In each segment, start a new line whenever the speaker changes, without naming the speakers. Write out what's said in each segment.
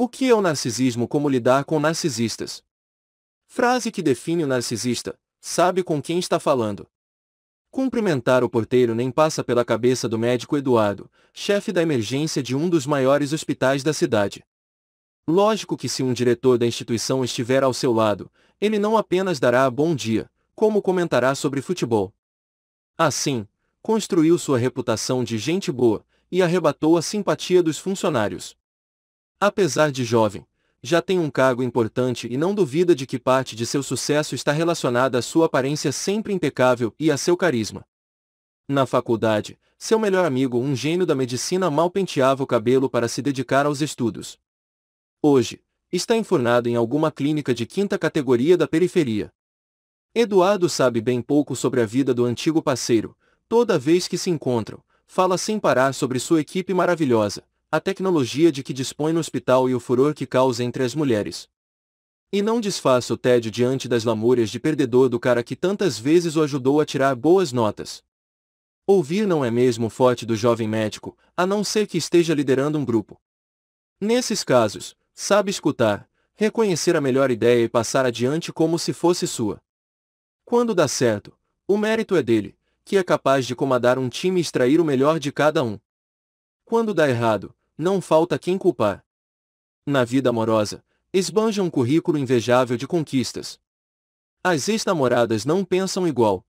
O que é o narcisismo? Como lidar com narcisistas? Frase que define o narcisista: sabe com quem está falando. Cumprimentar o porteiro nem passa pela cabeça do médico Eduardo, chefe da emergência de um dos maiores hospitais da cidade. Lógico que se um diretor da instituição estiver ao seu lado, ele não apenas dará bom dia, como comentará sobre futebol. Assim, construiu sua reputação de gente boa, e arrebatou a simpatia dos funcionários. Apesar de jovem, já tem um cargo importante e não duvida de que parte de seu sucesso está relacionada à sua aparência sempre impecável e a seu carisma. Na faculdade, seu melhor amigo, um gênio da medicina, mal penteava o cabelo para se dedicar aos estudos. Hoje, está enfurnado em alguma clínica de quinta categoria da periferia. Eduardo sabe bem pouco sobre a vida do antigo parceiro. Toda vez que se encontram, fala sem parar sobre sua equipe maravilhosa, a tecnologia de que dispõe no hospital e o furor que causa entre as mulheres. E não disfarça o tédio diante das lamúrias de perdedor do cara que tantas vezes o ajudou a tirar boas notas. Ouvir não é mesmo o forte do jovem médico, a não ser que esteja liderando um grupo. Nesses casos, sabe escutar, reconhecer a melhor ideia e passar adiante como se fosse sua. Quando dá certo, o mérito é dele, que é capaz de comandar um time e extrair o melhor de cada um. Quando dá errado, não falta quem culpar. Na vida amorosa, esbanja um currículo invejável de conquistas. As ex-namoradas não pensam igual.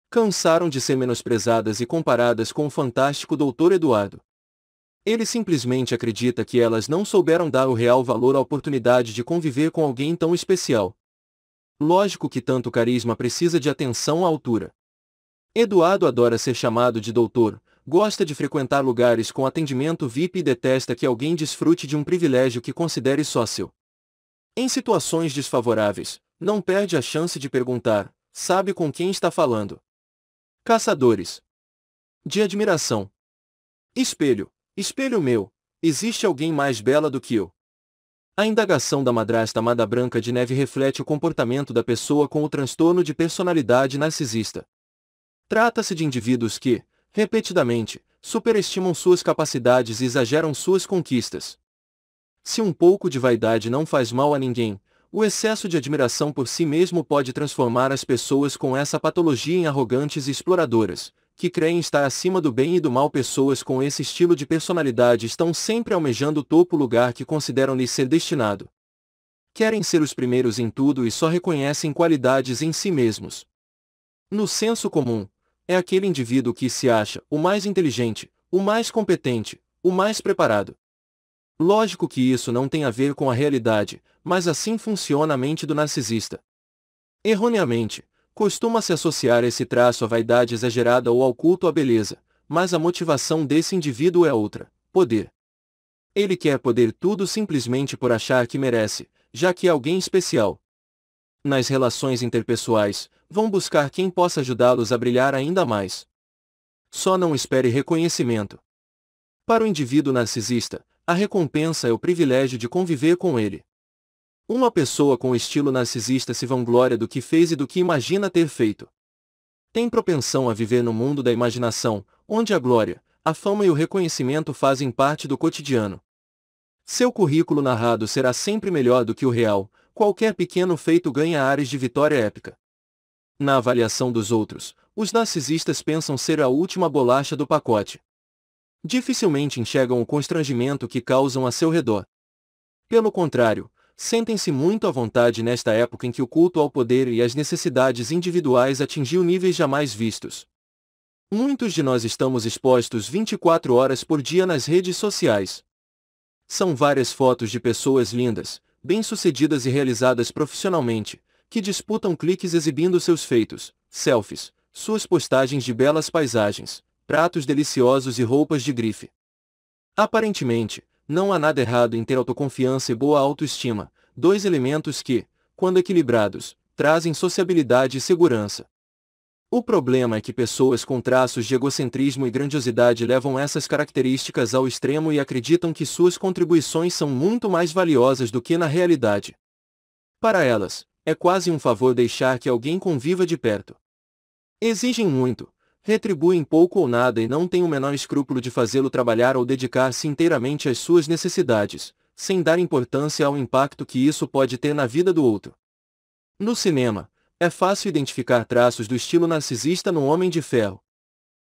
Cansaram de ser menosprezadas e comparadas com o fantástico Dr. Eduardo. Ele simplesmente acredita que elas não souberam dar o real valor à oportunidade de conviver com alguém tão especial. Lógico que tanto carisma precisa de atenção à altura. Eduardo adora ser chamado de doutor, gosta de frequentar lugares com atendimento VIP e detesta que alguém desfrute de um privilégio que considere só seu. Em situações desfavoráveis, não perde a chance de perguntar: sabe com quem está falando? Caçadores de admiração. Espelho, espelho meu, existe alguém mais bela do que eu? A indagação da madrasta amada Branca de Neve reflete o comportamento da pessoa com o transtorno de personalidade narcisista. Trata-se de indivíduos que, repetidamente, superestimam suas capacidades e exageram suas conquistas. Se um pouco de vaidade não faz mal a ninguém, o excesso de admiração por si mesmo pode transformar as pessoas com essa patologia em arrogantes e exploradoras, que creem estar acima do bem e do mal. Pessoas com esse estilo de personalidade estão sempre almejando o topo, lugar que consideram lhes ser destinado. Querem ser os primeiros em tudo e só reconhecem qualidades em si mesmos. No senso comum, é aquele indivíduo que se acha o mais inteligente, o mais competente, o mais preparado. Lógico que isso não tem a ver com a realidade, mas assim funciona a mente do narcisista. Erroneamente, costuma-se associar esse traço à vaidade exagerada ou ao culto à beleza, mas a motivação desse indivíduo é outra: poder. Ele quer poder tudo simplesmente por achar que merece, já que é alguém especial. Nas relações interpessoais, vão buscar quem possa ajudá-los a brilhar ainda mais. Só não espere reconhecimento. Para o indivíduo narcisista, a recompensa é o privilégio de conviver com ele. Uma pessoa com estilo narcisista se vangloria do que fez e do que imagina ter feito. Tem propensão a viver no mundo da imaginação, onde a glória, a fama e o reconhecimento fazem parte do cotidiano. Seu currículo narrado será sempre melhor do que o real, qualquer pequeno feito ganha ares de vitória épica. Na avaliação dos outros, os narcisistas pensam ser a última bolacha do pacote. Dificilmente enxergam o constrangimento que causam a seu redor. Pelo contrário, sentem-se muito à vontade nesta época em que o culto ao poder e às necessidades individuais atingiu níveis jamais vistos. Muitos de nós estamos expostos 24 horas por dia nas redes sociais. São várias fotos de pessoas lindas, bem-sucedidas e realizadas profissionalmente, que disputam cliques exibindo seus feitos, selfies, suas postagens de belas paisagens, pratos deliciosos e roupas de grife. Aparentemente, não há nada errado em ter autoconfiança e boa autoestima, dois elementos que, quando equilibrados, trazem sociabilidade e segurança. O problema é que pessoas com traços de egocentrismo e grandiosidade levam essas características ao extremo e acreditam que suas contribuições são muito mais valiosas do que na realidade. Para elas, é quase um favor deixar que alguém conviva de perto. Exigem muito, retribuem pouco ou nada e não têm o menor escrúpulo de fazê-lo trabalhar ou dedicar-se inteiramente às suas necessidades, sem dar importância ao impacto que isso pode ter na vida do outro. No cinema, é fácil identificar traços do estilo narcisista no Homem de Ferro.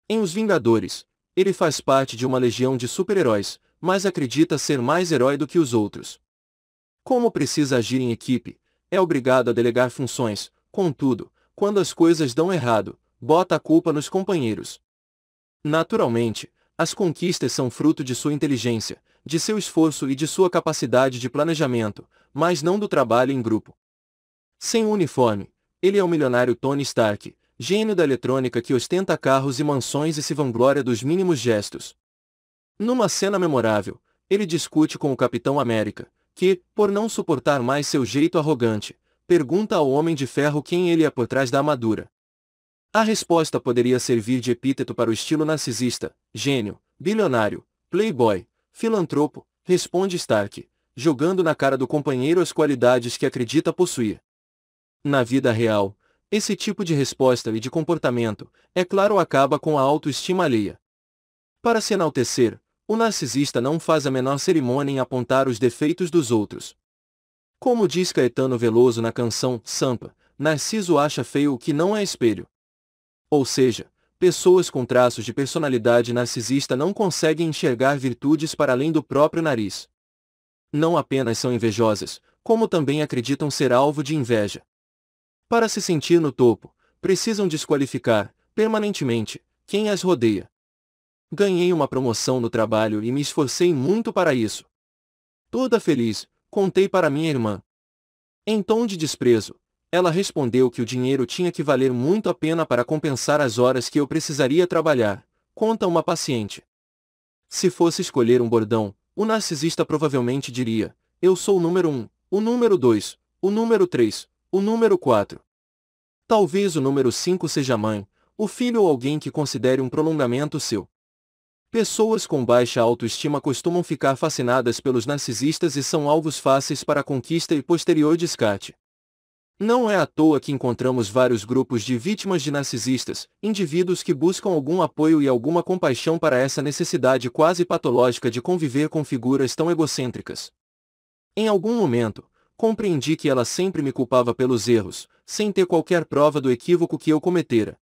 Em Os Vingadores, ele faz parte de uma legião de super-heróis, mas acredita ser mais herói do que os outros. Como precisa agir em equipe, é obrigado a delegar funções, contudo, quando as coisas dão errado, bota a culpa nos companheiros. Naturalmente, as conquistas são fruto de sua inteligência, de seu esforço e de sua capacidade de planejamento, mas não do trabalho em grupo. Sem o uniforme, ele é o milionário Tony Stark, gênio da eletrônica que ostenta carros e mansões e se vangloria dos mínimos gestos. Numa cena memorável, ele discute com o Capitão América, que, por não suportar mais seu jeito arrogante, pergunta ao Homem de Ferro quem ele é por trás da armadura. A resposta poderia servir de epíteto para o estilo narcisista: gênio, bilionário, playboy, filantropo, responde Stark, jogando na cara do companheiro as qualidades que acredita possuir. Na vida real, esse tipo de resposta e de comportamento, é claro, acaba com a autoestima alheia. Para se enaltecer, o narcisista não faz a menor cerimônia em apontar os defeitos dos outros. Como diz Caetano Veloso na canção Sampa, Narciso acha feio o que não é espelho. Ou seja, pessoas com traços de personalidade narcisista não conseguem enxergar virtudes para além do próprio nariz. Não apenas são invejosas, como também acreditam ser alvo de inveja. Para se sentir no topo, precisam desqualificar, permanentemente, quem as rodeia. Ganhei uma promoção no trabalho e me esforcei muito para isso. Toda feliz, contei para minha irmã. Em tom de desprezo, ela respondeu que o dinheiro tinha que valer muito a pena para compensar as horas que eu precisaria trabalhar, conta uma paciente. Se fosse escolher um bordão, o narcisista provavelmente diria: eu sou o número 1, o número 2, o número 3, o número 4. Talvez o número 5 seja a mãe, o filho ou alguém que considere um prolongamento seu. Pessoas com baixa autoestima costumam ficar fascinadas pelos narcisistas e são alvos fáceis para conquista e posterior descarte. Não é à toa que encontramos vários grupos de vítimas de narcisistas, indivíduos que buscam algum apoio e alguma compaixão para essa necessidade quase patológica de conviver com figuras tão egocêntricas. Em algum momento, compreendi que ela sempre me culpava pelos erros, sem ter qualquer prova do equívoco que eu cometera.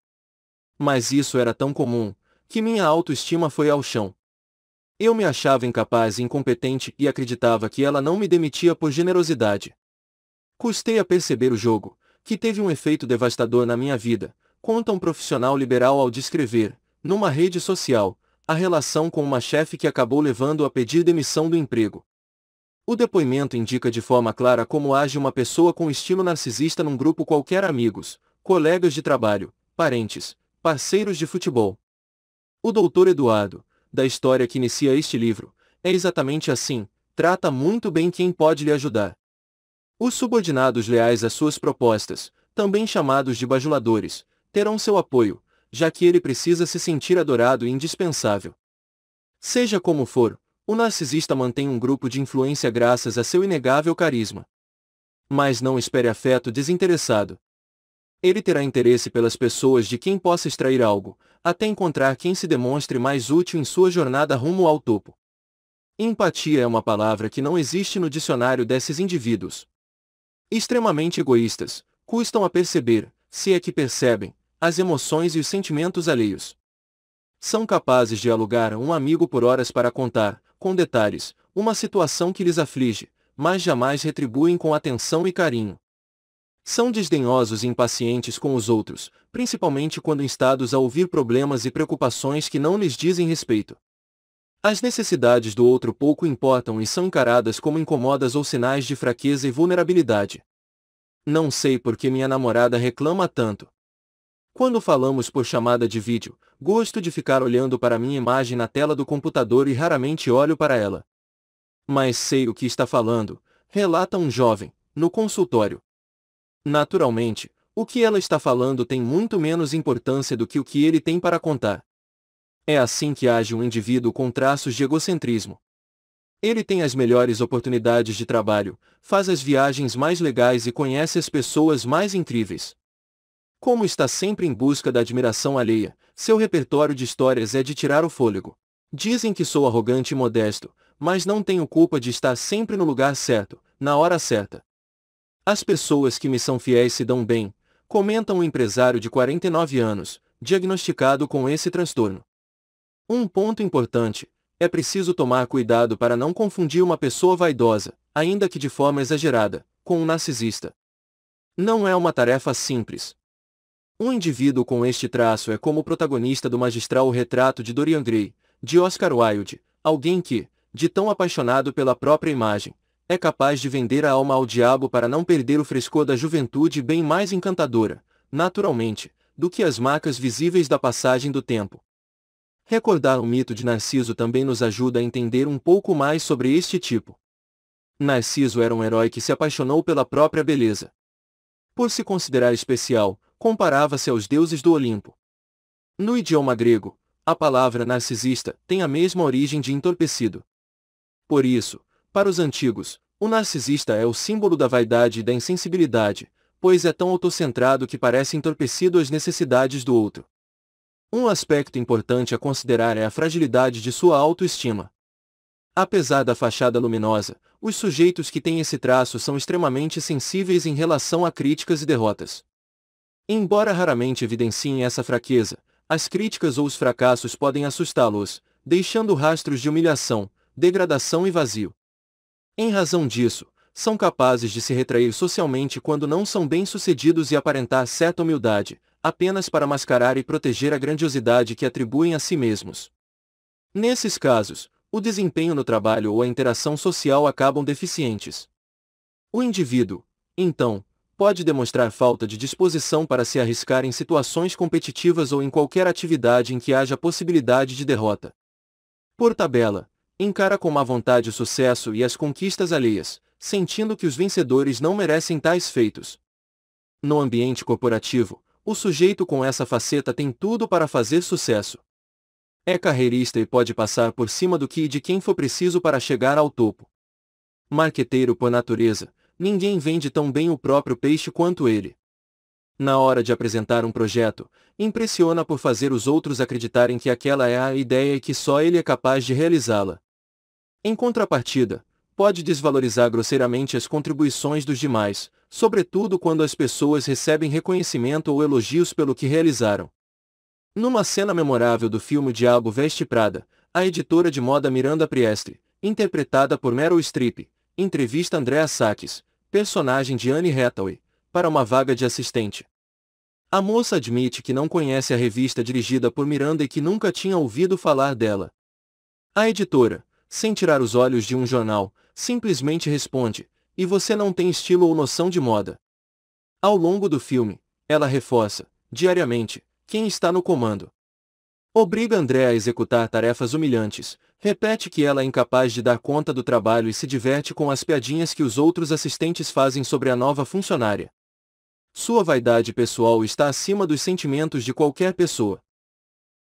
Mas isso era tão comum, que minha autoestima foi ao chão. Eu me achava incapaz e incompetente e acreditava que ela não me demitia por generosidade. Custei a perceber o jogo, que teve um efeito devastador na minha vida, conta um profissional liberal ao descrever, numa rede social, a relação com uma chefe que acabou levando-o a pedir demissão do emprego. O depoimento indica de forma clara como age uma pessoa com estilo narcisista num grupo qualquer: amigos, colegas de trabalho, parentes, parceiros de futebol. O Dr. Eduardo, da história que inicia este livro, é exatamente assim, trata muito bem quem pode lhe ajudar. Os subordinados leais às suas propostas, também chamados de bajuladores, terão seu apoio, já que ele precisa se sentir adorado e indispensável. Seja como for, o narcisista mantém um grupo de influência graças a seu inegável carisma. Mas não espere afeto desinteressado. Ele terá interesse pelas pessoas de quem possa extrair algo, até encontrar quem se demonstre mais útil em sua jornada rumo ao topo. Empatia é uma palavra que não existe no dicionário desses indivíduos. Extremamente egoístas, custam a perceber, se é que percebem, as emoções e os sentimentos alheios. São capazes de alugar um amigo por horas para contar, com detalhes, uma situação que lhes aflige, mas jamais retribuem com atenção e carinho. São desdenhosos e impacientes com os outros, principalmente quando instados a ouvir problemas e preocupações que não lhes dizem respeito. As necessidades do outro pouco importam e são encaradas como incomodas ou sinais de fraqueza e vulnerabilidade. Não sei por que minha namorada reclama tanto. Quando falamos por chamada de vídeo, gosto de ficar olhando para minha imagem na tela do computador e raramente olho para ela. Mas sei o que está falando, relata um jovem, no consultório. Naturalmente, o que ela está falando tem muito menos importância do que o que ele tem para contar. É assim que age um indivíduo com traços de egocentrismo. Ele tem as melhores oportunidades de trabalho, faz as viagens mais legais e conhece as pessoas mais incríveis. Como está sempre em busca da admiração alheia, seu repertório de histórias é de tirar o fôlego. Dizem que sou arrogante e modesto, mas não tenho culpa de estar sempre no lugar certo, na hora certa. As pessoas que me são fiéis se dão bem, comenta um empresário de 49 anos, diagnosticado com esse transtorno. Um ponto importante: é preciso tomar cuidado para não confundir uma pessoa vaidosa, ainda que de forma exagerada, com um narcisista. Não é uma tarefa simples. Um indivíduo com este traço é como o protagonista do magistral O Retrato de Dorian Gray, de Oscar Wilde, alguém que, de tão apaixonado pela própria imagem, é capaz de vender a alma ao diabo para não perder o frescor da juventude bem mais encantadora, naturalmente, do que as marcas visíveis da passagem do tempo. Recordar o mito de Narciso também nos ajuda a entender um pouco mais sobre este tipo. Narciso era um herói que se apaixonou pela própria beleza. Por se considerar especial, comparava-se aos deuses do Olimpo. No idioma grego, a palavra narcisista tem a mesma origem de entorpecido. Por isso, para os antigos, o narcisista é o símbolo da vaidade e da insensibilidade, pois é tão autocentrado que parece entorpecido às necessidades do outro. Um aspecto importante a considerar é a fragilidade de sua autoestima. Apesar da fachada luminosa, os sujeitos que têm esse traço são extremamente sensíveis em relação a críticas e derrotas. Embora raramente evidenciem essa fraqueza, as críticas ou os fracassos podem assustá-los, deixando rastros de humilhação, degradação e vazio. Em razão disso, são capazes de se retrair socialmente quando não são bem-sucedidos e aparentar certa humildade, apenas para mascarar e proteger a grandiosidade que atribuem a si mesmos. Nesses casos, o desempenho no trabalho ou a interação social acabam deficientes. O indivíduo, então, pode demonstrar falta de disposição para se arriscar em situações competitivas ou em qualquer atividade em que haja possibilidade de derrota. Por tabela, encara com má vontade o sucesso e as conquistas alheias, sentindo que os vencedores não merecem tais feitos. No ambiente corporativo, o sujeito com essa faceta tem tudo para fazer sucesso. É carreirista e pode passar por cima do que e de quem for preciso para chegar ao topo. Marqueteiro por natureza, ninguém vende tão bem o próprio peixe quanto ele. Na hora de apresentar um projeto, impressiona por fazer os outros acreditarem que aquela é a ideia e que só ele é capaz de realizá-la. Em contrapartida, pode desvalorizar grosseiramente as contribuições dos demais, sobretudo quando as pessoas recebem reconhecimento ou elogios pelo que realizaram. Numa cena memorável do filme O Diabo Veste Prada, a editora de moda Miranda Priestly, interpretada por Meryl Streep, entrevista Andrea Sachs, personagem de Anne Hathaway, para uma vaga de assistente. A moça admite que não conhece a revista dirigida por Miranda e que nunca tinha ouvido falar dela. A editora, sem tirar os olhos de um jornal, simplesmente responde: "E você não tem estilo ou noção de moda?" Ao longo do filme, ela reforça, diariamente, quem está no comando. Obriga Andrea a executar tarefas humilhantes, repete que ela é incapaz de dar conta do trabalho e se diverte com as piadinhas que os outros assistentes fazem sobre a nova funcionária. Sua vaidade pessoal está acima dos sentimentos de qualquer pessoa.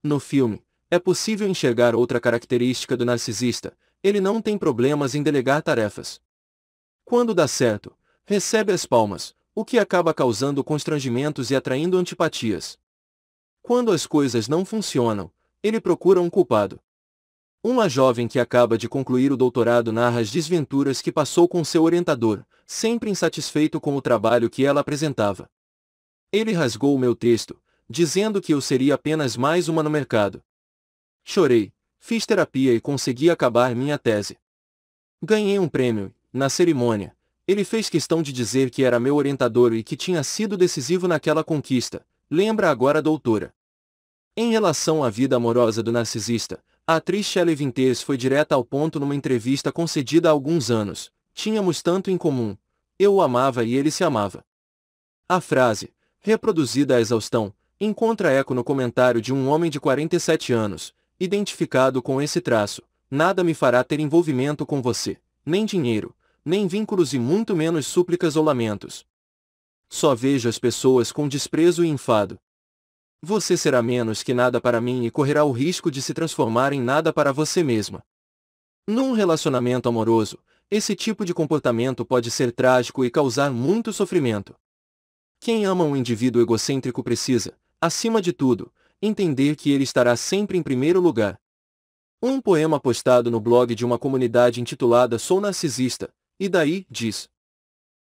No filme, é possível enxergar outra característica do narcisista: ele não tem problemas em delegar tarefas. Quando dá certo, recebe as palmas, o que acaba causando constrangimentos e atraindo antipatias. Quando as coisas não funcionam, ele procura um culpado. Uma jovem que acaba de concluir o doutorado narra as desventuras que passou com seu orientador, sempre insatisfeito com o trabalho que ela apresentava. Ele rasgou o meu texto, dizendo que eu seria apenas mais uma no mercado. Chorei, fiz terapia e consegui acabar minha tese. Ganhei um prêmio. Na cerimônia, ele fez questão de dizer que era meu orientador e que tinha sido decisivo naquela conquista, lembra agora a doutora. Em relação à vida amorosa do narcisista, a atriz Shelley Winters foi direta ao ponto numa entrevista concedida há alguns anos: "Tínhamos tanto em comum. Eu o amava e ele se amava." A frase, reproduzida à exaustão, encontra eco no comentário de um homem de 47 anos, identificado com esse traço: "Nada me fará ter envolvimento com você, nem dinheiro, nem vínculos e muito menos súplicas ou lamentos. Só vejo as pessoas com desprezo e enfado. Você será menos que nada para mim e correrá o risco de se transformar em nada para você mesma." Num relacionamento amoroso, esse tipo de comportamento pode ser trágico e causar muito sofrimento. Quem ama um indivíduo egocêntrico precisa, acima de tudo, entender que ele estará sempre em primeiro lugar. Um poema postado no blog de uma comunidade intitulada Sou Narcisista, e daí, diz: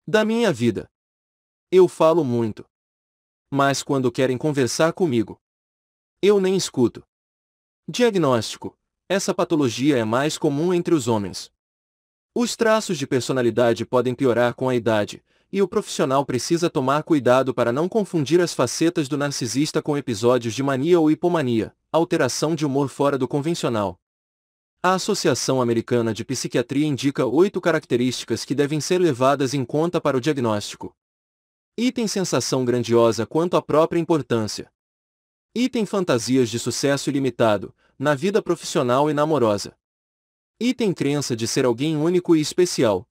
da minha vida. Eu falo muito. Mas quando querem conversar comigo, eu nem escuto. Diagnóstico: essa patologia é mais comum entre os homens. Os traços de personalidade podem piorar com a idade, e o profissional precisa tomar cuidado para não confundir as facetas do narcisista com episódios de mania ou hipomania, alteração de humor fora do convencional. A Associação Americana de Psiquiatria indica 8 características que devem ser levadas em conta para o diagnóstico. Item sensação grandiosa quanto à própria importância. Item fantasias de sucesso ilimitado, na vida profissional e na amorosa. Item crença de ser alguém único e especial.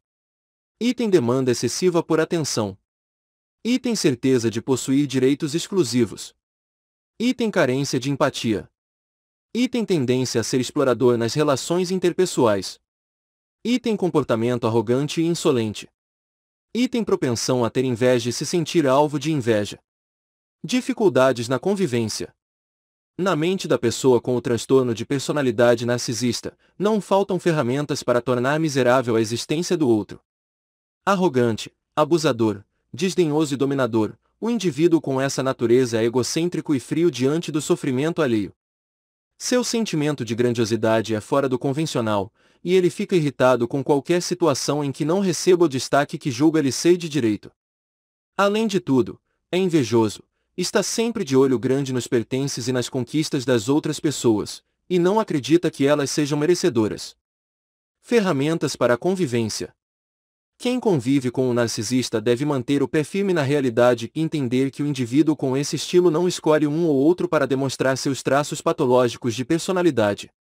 Item demanda excessiva por atenção. Item certeza de possuir direitos exclusivos. Item carência de empatia. Item tendência a ser explorador nas relações interpessoais. Item comportamento arrogante e insolente. Item propensão a ter inveja e se sentir alvo de inveja. Dificuldades na convivência. Na mente da pessoa com o transtorno de personalidade narcisista, não faltam ferramentas para tornar miserável a existência do outro. Arrogante, abusador, desdenhoso e dominador, o indivíduo com essa natureza é egocêntrico e frio diante do sofrimento alheio. Seu sentimento de grandiosidade é fora do convencional, e ele fica irritado com qualquer situação em que não receba o destaque que julga lhe ser de direito. Além de tudo, é invejoso, está sempre de olho grande nos pertences e nas conquistas das outras pessoas, e não acredita que elas sejam merecedoras. Ferramentas para a convivência. Quem convive com um narcisista deve manter o pé firme na realidade e entender que o indivíduo com esse estilo não escolhe um ou outro para demonstrar seus traços patológicos de personalidade.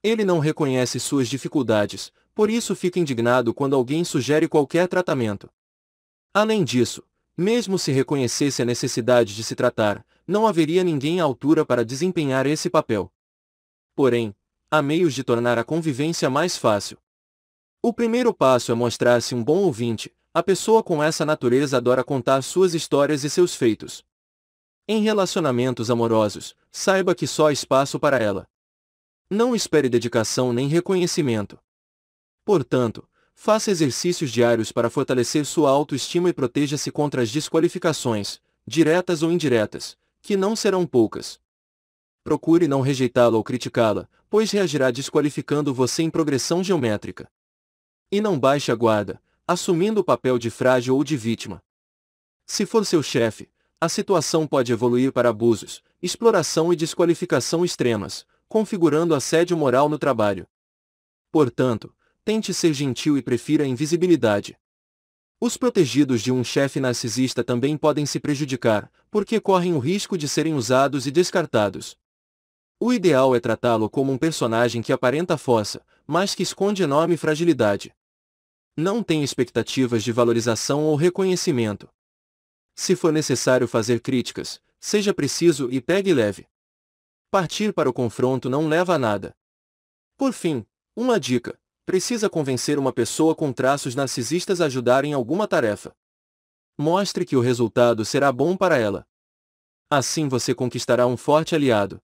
Ele não reconhece suas dificuldades, por isso fica indignado quando alguém sugere qualquer tratamento. Além disso, mesmo se reconhecesse a necessidade de se tratar, não haveria ninguém à altura para desempenhar esse papel. Porém, há meios de tornar a convivência mais fácil. O primeiro passo é mostrar-se um bom ouvinte. A pessoa com essa natureza adora contar suas histórias e seus feitos. Em relacionamentos amorosos, saiba que só há espaço para ela. Não espere dedicação nem reconhecimento. Portanto, faça exercícios diários para fortalecer sua autoestima e proteja-se contra as desqualificações, diretas ou indiretas, que não serão poucas. Procure não rejeitá-la ou criticá-la, pois reagirá desqualificando você em progressão geométrica. E não baixe a guarda, assumindo o papel de frágil ou de vítima. Se for seu chefe, a situação pode evoluir para abusos, exploração e desqualificação extremas, configurando assédio moral no trabalho. Portanto, tente ser gentil e prefira a invisibilidade. Os protegidos de um chefe narcisista também podem se prejudicar, porque correm o risco de serem usados e descartados. O ideal é tratá-lo como um personagem que aparenta força, mas que esconde enorme fragilidade. Não tenha expectativas de valorização ou reconhecimento. Se for necessário fazer críticas, seja preciso e pegue leve. Partir para o confronto não leva a nada. Por fim, uma dica: precisa convencer uma pessoa com traços narcisistas a ajudar em alguma tarefa. Mostre que o resultado será bom para ela. Assim você conquistará um forte aliado.